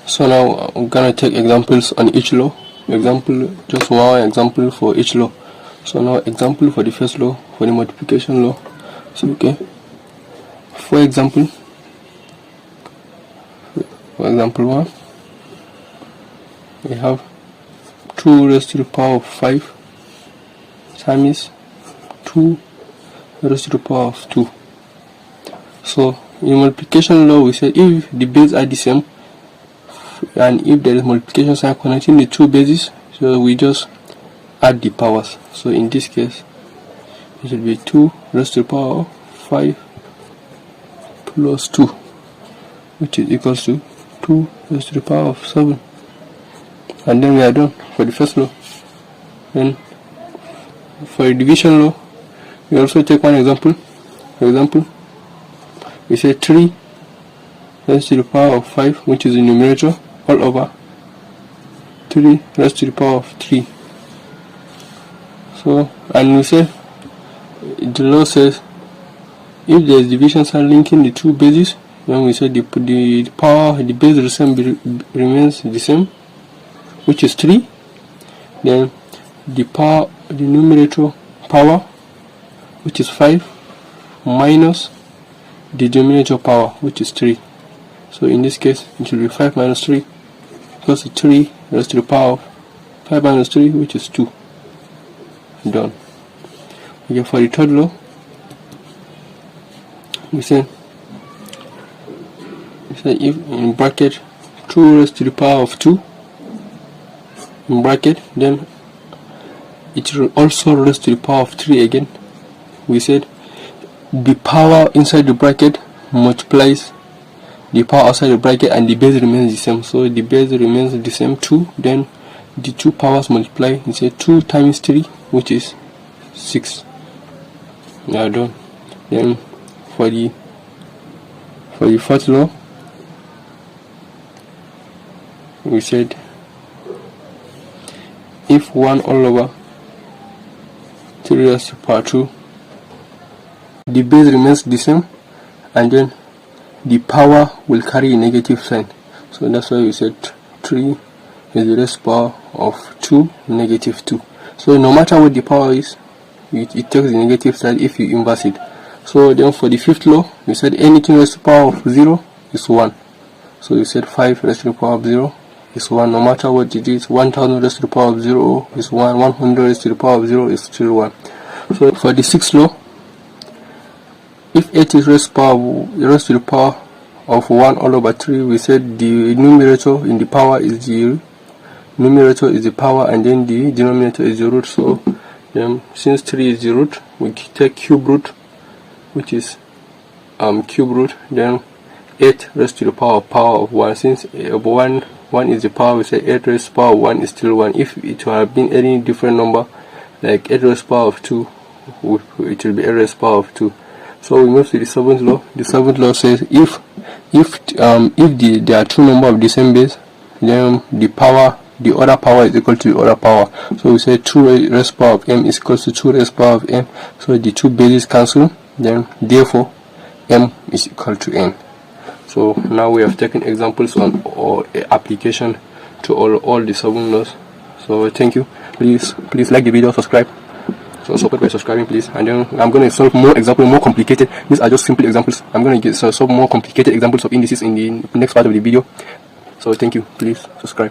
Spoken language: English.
So now I'm gonna take examples on each law. Just one example for each law. So now example for the first law, for the multiplication law. So okay, for example 1, we have 2 raised to the power of 5 times 2 raised to the power of 2. So in multiplication law, we say if the bases are the same and if there is multiplication sign connecting the two bases, so we just add the powers. So in this case it will be 2 raised to the power of 5 plus 2, which is equals to 2 raised to the power of 7. And then we are done for the first law. Then for the division law, we also take one example. For example, we say 3 raised to the power of 5, which is the numerator, all over 3 raised to the power of 3. So, and we say the law says if there is division sign linking the two bases, then we say the power, the base remains the same, which is 3. Then the power, the numerator power, which is 5, minus the denominator power, which is 3. So in this case it will be 5 minus 3 equals to 3 raised to the power of 5 minus 3, which is 2. Done. Okay, for the third law, we say if in bracket 2 raised to the power of 2 in bracket, then it will also raise to the power of 3 again. We said the power inside the bracket multiplies the power outside the bracket and the base remains the same. So the base remains the same, 2, then the two powers multiply. We say 2 times 3, which is 6. We are done. Then for the fourth law, we said if 1 all over 3 raised to the power 2, the base remains the same and then the power will carry a negative sign. So that's why we said 3 is the raised power of 2 negative 2. So no matter what the power is, it takes the negative side if you inverse it. So then for the fifth law, we said anything raised to the power of 0 is 1. So we said 5 raised to the power of 0 is 1, no matter what it is. 1000 raised to the power of 0 is 1, 100 raised to the power of 0 is still 1. So for the sixth law, if 8 is raised to the power of 1 all over 3, we said the numerator in the power is the power and then the denominator is the root. So since 3 is the root, we take cube root, which is cube root, then 8 raised to the power of 1. Since 1 is the power, we say 8 raised to the power of 1 is still 1. If it would have been any different number, like 8 raised to the power of 2, it will be 8 raised to the power of 2. So we move to the seventh law. The seventh law says if there are two numbers of the same base, then the other power is equal to the other power. So we say 2 raised to the power of m is equal to 2 raised to the power of m. So the two bases cancel, then therefore m is equal to n. So now we have taken examples on or application to all the 7 laws. So thank you. Please like the video, subscribe. So support by subscribing, please. And then I'm going to solve more examples, more complicated. These are just simple examples. I'm going to solve more complicated examples of indices in the next part of the video. So thank you. Please subscribe.